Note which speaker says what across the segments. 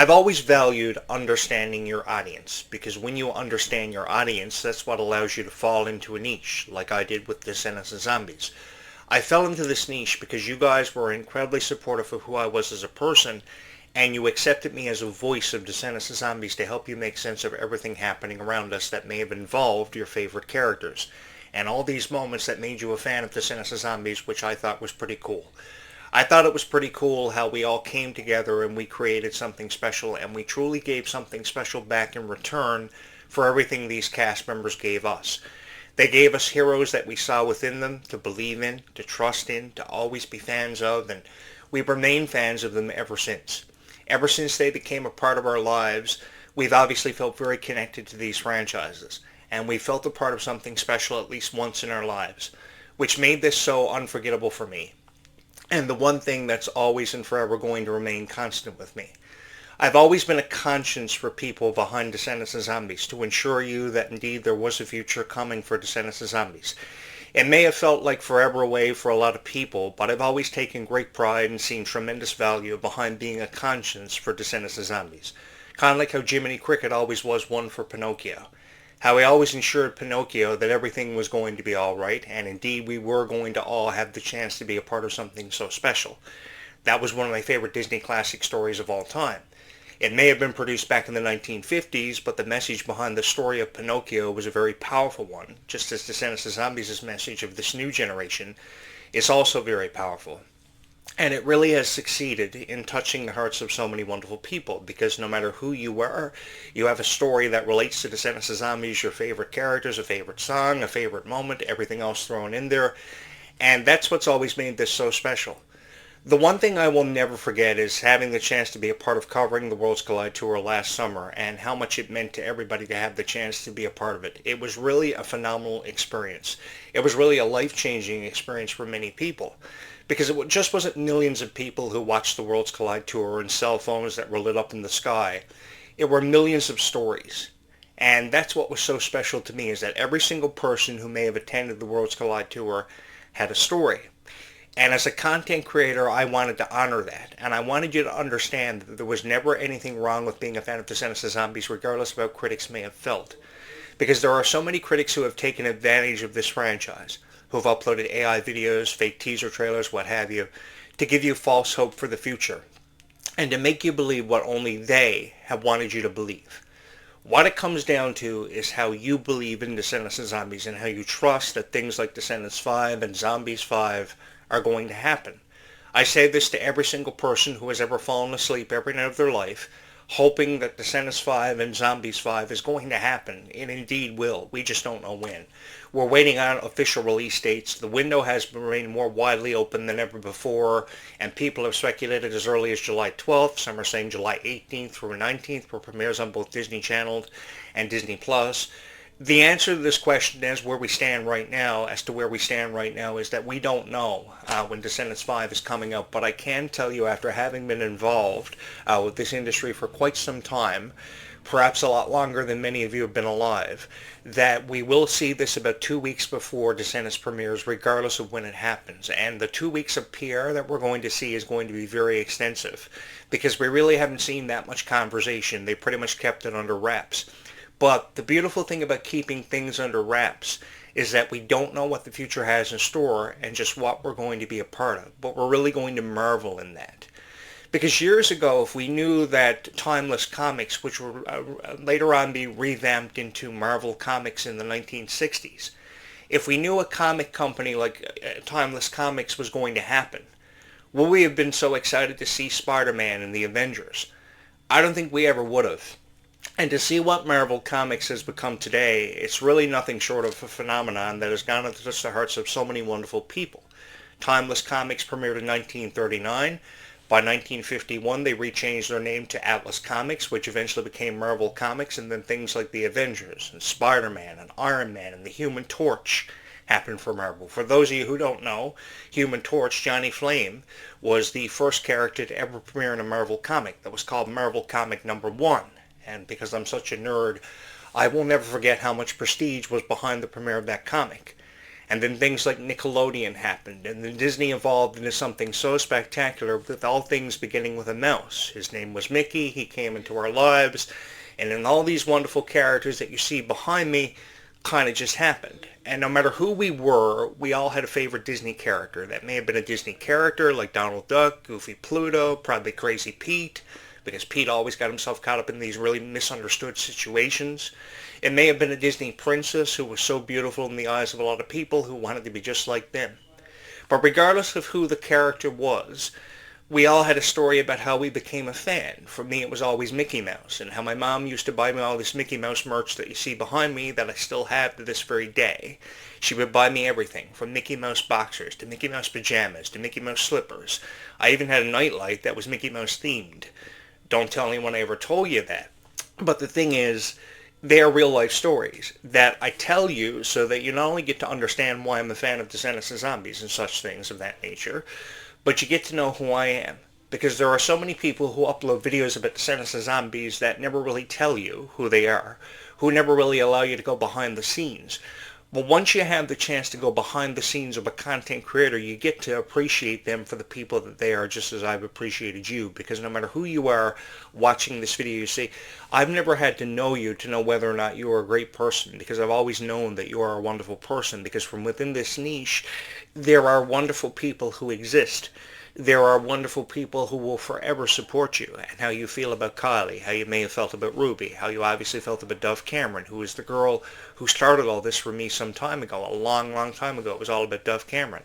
Speaker 1: I've always valued understanding your audience, because when you understand your audience, that's what allows you to fall into a niche, like I did with Descendants and Zombies. I fell into this niche because you guys were incredibly supportive of who I was as a person, and you accepted me as a voice of Descendants and Zombies to help you make sense of everything happening around us that may have involved your favorite characters, and all these moments that made you a fan of Descendants and Zombies, which I thought was pretty cool. I thought it was pretty cool how we all came together and we created something special, and we truly gave something special back in return for everything these cast members gave us. They gave us heroes that we saw within them to believe in, to trust in, to always be fans of, and we've remained fans of them ever since. Ever since they became a part of our lives, we've obviously felt very connected to these franchises, and we felt a part of something special at least once in our lives, which made this so unforgettable for me. And the one thing that's always and forever going to remain constant with me. I've always been a conscience for people behind Descendants and Zombies to ensure you that indeed there was a future coming for Descendants and Zombies. It may have felt like forever away for a lot of people, but I've always taken great pride and seen tremendous value behind being a conscience for Descendants and Zombies. Kind of like how Jiminy Cricket always was one for Pinocchio. How he always ensured Pinocchio that everything was going to be all right, and indeed we were going to all have the chance to be a part of something so special. That was one of my favorite Disney classic stories of all time. It may have been produced back in the 1950s, but the message behind the story of Pinocchio was a very powerful one, just as Descendants of Zombies' message of this new generation is also very powerful. And it really has succeeded in touching the hearts of so many wonderful people, because no matter who you are, you have a story that relates to Descendants of Zombies, your favorite characters, a favorite song, a favorite moment, everything else thrown in there. And that's what's always made this so special. The one thing I will never forget is having the chance to be a part of covering the Worlds Collide Tour last summer, and how much it meant to everybody to have the chance to be a part of it. It was really a phenomenal experience. It was really a life-changing experience for many people, because it just wasn't millions of people who watched the Worlds Collide Tour and cell phones that were lit up in the sky. It were millions of stories. And that's what was so special to me, is that every single person who may have attended the Worlds Collide Tour had a story. And as a content creator, I wanted to honor that. And I wanted you to understand that there was never anything wrong with being a fan of Descendants of Zombies, regardless of how critics may have felt. Because there are so many critics who have taken advantage of this franchise, who have uploaded AI videos, fake teaser trailers, what have you, to give you false hope for the future, and to make you believe what only they have wanted you to believe. What it comes down to is how you believe in Descendants of Zombies, and how you trust that things like Descendants 5 and Zombies 5 are going to happen. I say this to every single person who has ever fallen asleep every night of their life, hoping that Descendants 5 and Zombies 5 is going to happen. It indeed will. We just don't know when. We're waiting on official release dates. The window has remained more widely open than ever before, and people have speculated as early as July 12th. Some are saying July 18th through 19th for premieres on both Disney Channel and Disney Plus. The answer to this question is where we stand right now, is that we don't know when Descendants 5 is coming out. But I can tell you, after having been involved with this industry for quite some time, perhaps a lot longer than many of you have been alive, that we will see this about 2 weeks before Descendants premieres, regardless of when it happens. And the 2 weeks of PR that we're going to see is going to be very extensive, because we really haven't seen that much conversation. They pretty much kept it under wraps. But the beautiful thing about keeping things under wraps is that we don't know what the future has in store and just what we're going to be a part of. But we're really going to marvel in that. Because years ago, if we knew that Timeless Comics, which would later on be revamped into Marvel Comics in the 1960s, if we knew a comic company like Timeless Comics was going to happen, would we have been so excited to see Spider-Man and the Avengers? I don't think we ever would have. And to see what Marvel Comics has become today, it's really nothing short of a phenomenon that has gone into the hearts of so many wonderful people. Timeless Comics premiered in 1939. By 1951, they rechanged their name to Atlas Comics, which eventually became Marvel Comics, and then things like the Avengers, and Spider-Man, and Iron Man, and the Human Torch happened for Marvel. For those of you who don't know, Human Torch, Johnny Flame, was the first character to ever premiere in a Marvel comic that was called Marvel Comic number 1. And because I'm such a nerd, I will never forget how much prestige was behind the premiere of that comic. And then things like Nickelodeon happened, and then Disney evolved into something so spectacular, with all things beginning with a mouse. His name was Mickey, he came into our lives, and then all these wonderful characters that you see behind me kind of just happened. And no matter who we were, we all had a favorite Disney character. That may have been a Disney character like Donald Duck, Goofy Pluto, probably Crazy Pete, because Pete always got himself caught up in these really misunderstood situations. It may have been a Disney princess who was so beautiful in the eyes of a lot of people who wanted to be just like them. But regardless of who the character was, we all had a story about how we became a fan. For me, it was always Mickey Mouse, and how my mom used to buy me all this Mickey Mouse merch that you see behind me that I still have to this very day. She would buy me everything, from Mickey Mouse boxers, to Mickey Mouse pajamas, to Mickey Mouse slippers. I even had a nightlight that was Mickey Mouse themed. Don't tell anyone I ever told you that. But the thing is, they are real life stories that I tell you so that you not only get to understand why I'm a fan of Descendants and Zombies and such things of that nature, but you get to know who I am. Because there are so many people who upload videos about Descendants and Zombies that never really tell you who they are, who never really allow you to go behind the scenes. But once you have the chance to go behind the scenes of a content creator, you get to appreciate them for the people that they are, just as I've appreciated you. Because no matter who you are watching this video, you see, I've never had to know you to know whether or not you are a great person, because I've always known that you are a wonderful person, because from within this niche, there are wonderful people who exist. There are wonderful people who will forever support you, and how you feel about Kylie, how you may have felt about Ruby, how you obviously felt about Dove Cameron, who is the girl who started all this for me some time ago, a long, long time ago. It was all about Dove Cameron.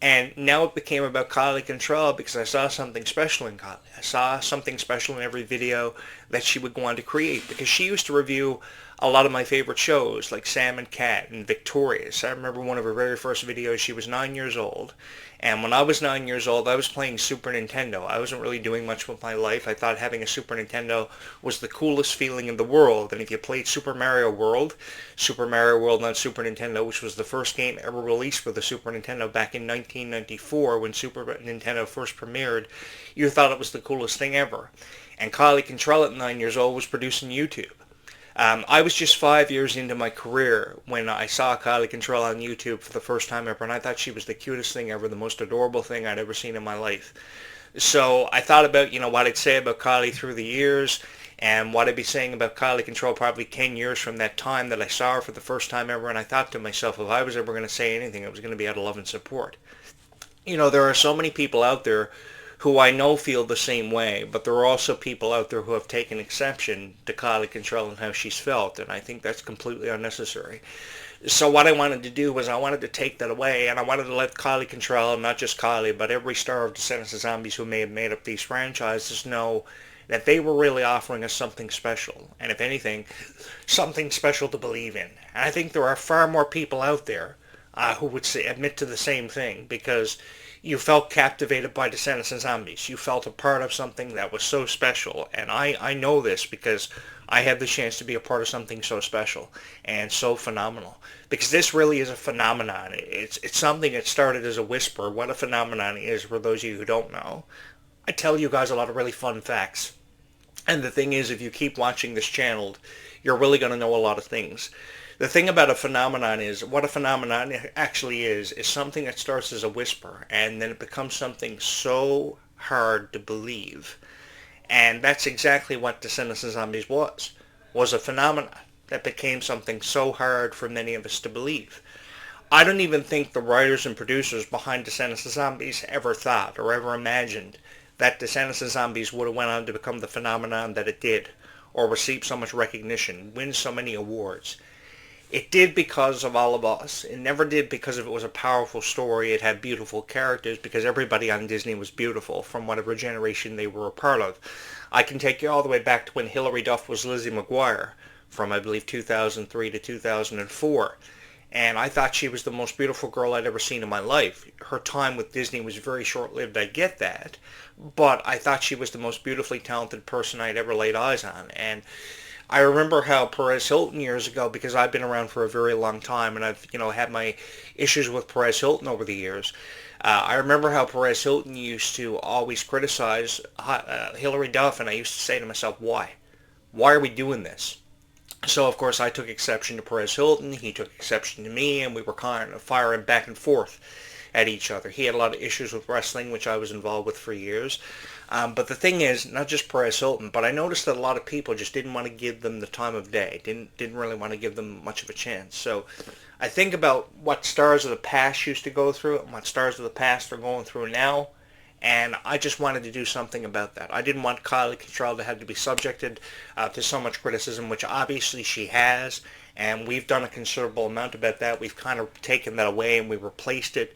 Speaker 1: And now it became about Kylie Control because I saw something special in Kylie. I saw something special in every video that she would go on to create, because she used to review a lot of my favorite shows like Sam and Cat and Victorious. I remember one of her very first videos, she was 9 years old. And when I was 9 years old, I was playing Super Nintendo. I wasn't really doing much with my life. I thought having a Super Nintendo was the coolest feeling in the world. And if you played Super Mario World on Super Nintendo, which was the first game ever released for the Super Nintendo back in 1994 when Super Nintendo first premiered, you thought it was the coolest thing ever. And Kylie Control at 9 years old was producing YouTube. I was just 5 years into my career when I saw Kylie Control on YouTube for the first time ever, and I thought she was the cutest thing ever, the most adorable thing I'd ever seen in my life. So I thought about, what I'd say about Kylie through the years, and what I'd be saying about Kylie Control probably 10 years from that time that I saw her for the first time ever, and I thought to myself, if I was ever going to say anything, it was going to be out of love and support. There are so many people out there who I know feel the same way, but there are also people out there who have taken exception to Kylie Control and how she's felt, and I think that's completely unnecessary. So what I wanted to do was I wanted to take that away, and I wanted to let Kylie Control, not just Kylie, but every star of Descendants of Zombies who may have made up these franchises know that they were really offering us something special, and if anything, something special to believe in. And I think there are far more people out there who would admit to the same thing, because you felt captivated by Descendants and Zombies. You felt a part of something that was so special. And I know this because I had the chance to be a part of something so special and so phenomenal. Because this really is a phenomenon. It's something that started as a whisper. What a phenomenon is, for those of you who don't know, I tell you guys a lot of really fun facts. And the thing is, if you keep watching this channel, you're really going to know a lot of things. The thing about a phenomenon is, what a phenomenon actually is something that starts as a whisper, and then it becomes something so hard to believe. And that's exactly what Descendants and Zombies was a phenomenon that became something so hard for many of us to believe. I don't even think the writers and producers behind Descendants and Zombies ever thought or ever imagined that Descendants and Zombies would have went on to become the phenomenon that it did, or receive so much recognition, win so many awards. It did because of all of us. It never did because it was a powerful story. It had beautiful characters, because everybody on Disney was beautiful from whatever generation they were a part of. I can take you all the way back to when Hilary Duff was Lizzie McGuire, from I believe 2003 to 2004. And I thought she was the most beautiful girl I'd ever seen in my life. Her time with Disney was very short-lived, I get that. But I thought she was the most beautifully talented person I'd ever laid eyes on. And I remember how Perez Hilton years ago, because I've been around for a very long time, and I've had my issues with Perez Hilton over the years. I remember how Perez Hilton used to always criticize Hilary Duff, and I used to say to myself, why? Why are we doing this? So of course I took exception to Perez Hilton, he took exception to me, and we were kind of firing back and forth at each other. He had a lot of issues with wrestling, which I was involved with for years. But the thing is, not just Perez Hilton, but I noticed that a lot of people just didn't want to give them the time of day, didn't really want to give them much of a chance. So I think about what stars of the past used to go through and what stars of the past are going through now, and I just wanted to do something about that. I didn't want Kylie Control to have to be subjected to so much criticism, which obviously she has, and we've done a considerable amount about that. We've kind of taken that away and we replaced it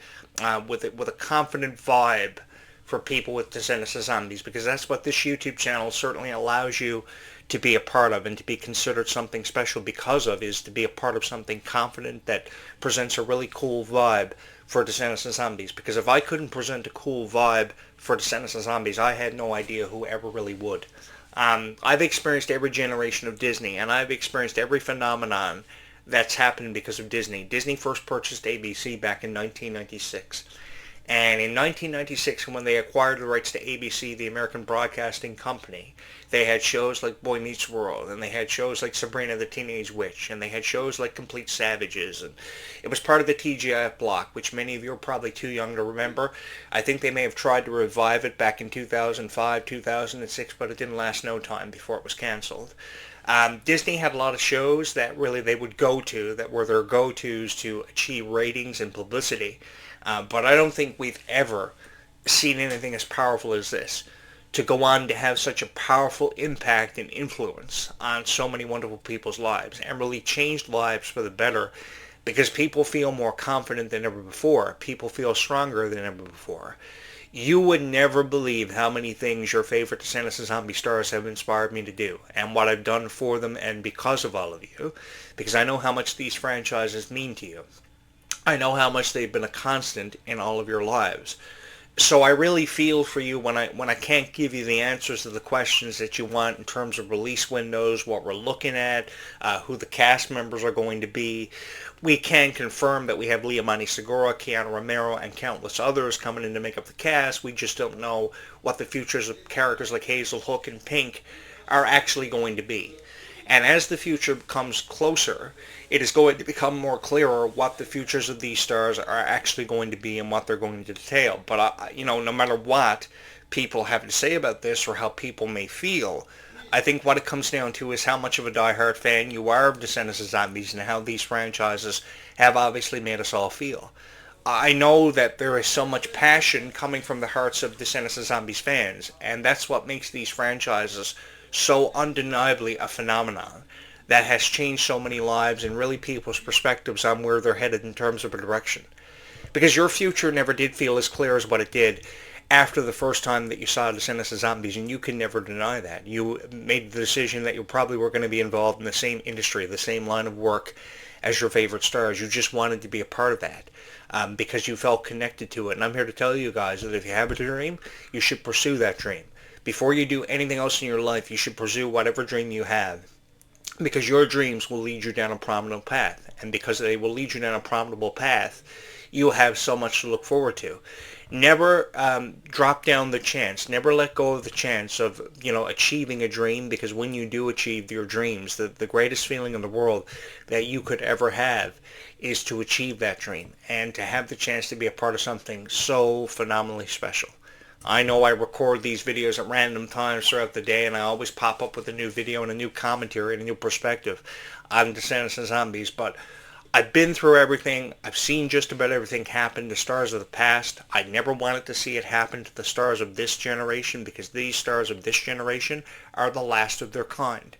Speaker 1: with a confident vibe for people with Descendants of Zombies, because that's what this YouTube channel certainly allows you to be a part of and to be considered something special because of, is to be a part of something confident that presents a really cool vibe for Descendants of Zombies. Because if I couldn't present a cool vibe for Descendants of Zombies, I had no idea who ever really would. I've experienced every generation of Disney, and I've experienced every phenomenon that's happened because of Disney. Disney first purchased ABC back in 1996. And in 1996, when they acquired the rights to ABC, the American Broadcasting Company, they had shows like Boy Meets World, and they had shows like Sabrina the Teenage Witch, and they had shows like Complete Savages, and it was part of the TGIF block, which many of you are probably too young to remember. I think they may have tried to revive it back in 2005, 2006, but it didn't last no time before it was canceled. Disney had a lot of shows that really they would go to, that were their go-tos to achieve ratings and publicity. But I don't think we've ever seen anything as powerful as this, to go on to have such a powerful impact and influence on so many wonderful people's lives, and really changed lives for the better, because people feel more confident than ever before. People feel stronger than ever before. You would never believe how many things your favorite Descendants of Zombie stars have inspired me to do, and what I've done for them and because of all of you, because I know how much these franchises mean to you. I know how much they've been a constant in all of your lives. So I really feel for you when I can't give you the answers to the questions that you want in terms of release windows, what we're looking at, who the cast members are going to be. We can confirm that we have Liamani Segura, Keanu Romero, and countless others coming in to make up the cast. We just don't know what the futures of characters like Hazel, Hook, and Pink are actually going to be. And as the future comes closer, it is going to become more clearer what the futures of these stars are actually going to be and what they're going to detail. But, no matter what people have to say about this or how people may feel, I think what it comes down to is how much of a diehard fan you are of Descendants of Zombies and how these franchises have obviously made us all feel. I know that there is so much passion coming from the hearts of Descendants of Zombies fans, and that's what makes these franchises so undeniably a phenomenon that has changed so many lives and really people's perspectives on where they're headed in terms of a direction. Because your future never did feel as clear as what it did after the first time that you saw Descendants of Zombies, and you can never deny that. You made the decision that you probably were going to be involved in the same industry, the same line of work as your favorite stars. You just wanted to be a part of that because you felt connected to it. And I'm here to tell you guys that if you have a dream, you should pursue that dream. Before you do anything else in your life, you should pursue whatever dream you have, because your dreams will lead you down a prominent path. And because they will lead you down a prominent path, you'll have so much to look forward to. Never drop down the chance. Never let go of the chance of, achieving a dream, because when you do achieve your dreams, the greatest feeling in the world that you could ever have is to achieve that dream and to have the chance to be a part of something so phenomenally special. I know I record these videos at random times throughout the day, and I always pop up with a new video and a new commentary and a new perspective on Descendants of Zombies, but I've been through everything. I've seen just about everything happen to stars of the past. I never wanted to see it happen to the stars of this generation, because these stars of this generation are the last of their kind.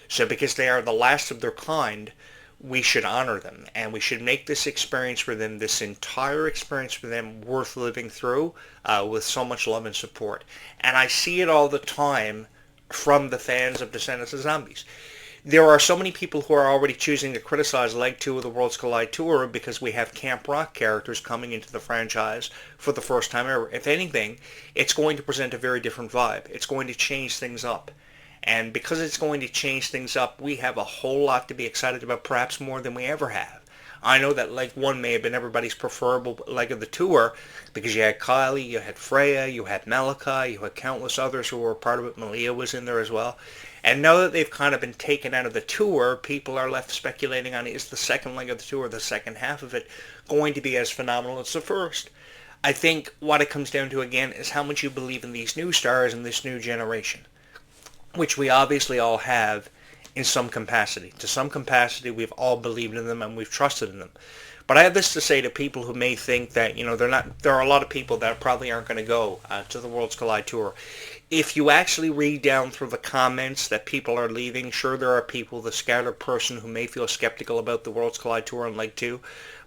Speaker 1: So because they are the last of their kind, we should honor them, and we should make this experience for them, this entire experience for them, worth living through with so much love and support. And I see it all the time from the fans of Descendants of Zombies. There are so many people who are already choosing to criticize Leg 2 of the Worlds Collide Tour because we have Camp Rock characters coming into the franchise for the first time ever. If anything, it's going to present a very different vibe. It's going to change things up. And because it's going to change things up, we have a whole lot to be excited about, perhaps more than we ever have. I know that Leg 1 may have been everybody's preferable leg of the tour, because you had Kylie, you had Freya, you had Malachi, you had countless others who were a part of it. Malia was in there as well. And now that they've kind of been taken out of the tour, people are left speculating on, is the second leg of the tour, the second half of it, going to be as phenomenal as the first? I think what it comes down to again is how much you believe in these new stars and this new generation, which we obviously all have in some capacity. To some capacity, we've all believed in them and we've trusted in them. But I have this to say to people who may think that, there are a lot of people that probably aren't going to go to the Worlds Collide Tour. If you actually read down through the comments that people are leaving, sure, there are people, the scattered person, who may feel skeptical about the Worlds Collide Tour on Leg 2,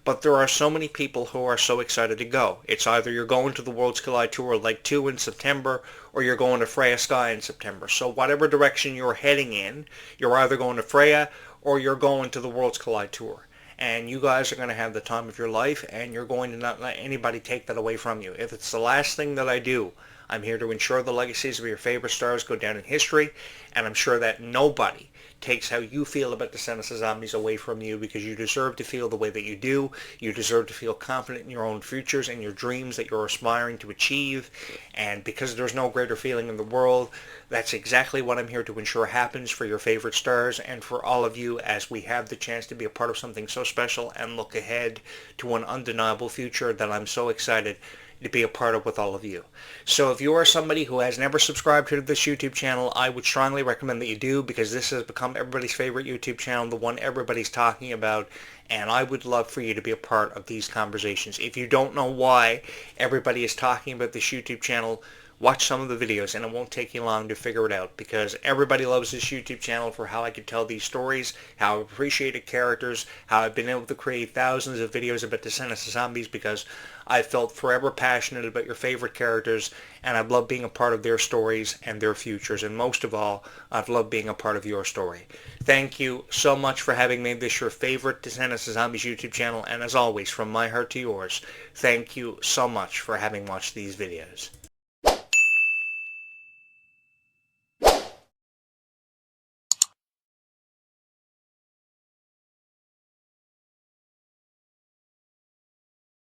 Speaker 1: but there are so many people who are so excited to go. It's either you're going to the Worlds Collide Tour Leg 2 in September, or you're going to Freya Sky in September. So whatever direction you're heading in, you're either going to Freya, or you're going to the Worlds Collide Tour. And you guys are going to have the time of your life, and you're going to not let anybody take that away from you. If it's the last thing that I do, I'm here to ensure the legacies of your favorite stars go down in history, and I'm sure that nobody takes how you feel about Descendants of Zombies away from you, because you deserve to feel the way that you do. You deserve to feel confident in your own futures and your dreams that you're aspiring to achieve. And because there's no greater feeling in the world, that's exactly what I'm here to ensure happens for your favorite stars and for all of you, as we have the chance to be a part of something so special and look ahead to an undeniable future that I'm so excited to be a part of with all of you. So if you are somebody who has never subscribed to this YouTube channel, I would strongly recommend that you do, because this has become everybody's favorite YouTube channel, the one everybody's talking about, and I would love for you to be a part of these conversations. If you don't know why everybody is talking about this YouTube channel, watch some of the videos and it won't take you long to figure it out, because everybody loves this YouTube channel for how I could tell these stories, how I've appreciated characters, how I've been able to create thousands of videos about Descendants of Zombies, because I felt forever passionate about your favorite characters, and I've loved being a part of their stories and their futures, and most of all, I've loved being a part of your story. Thank you so much for having made this your favorite Descendants of Zombies YouTube channel, and as always, from my heart to yours, thank you so much for having watched these videos.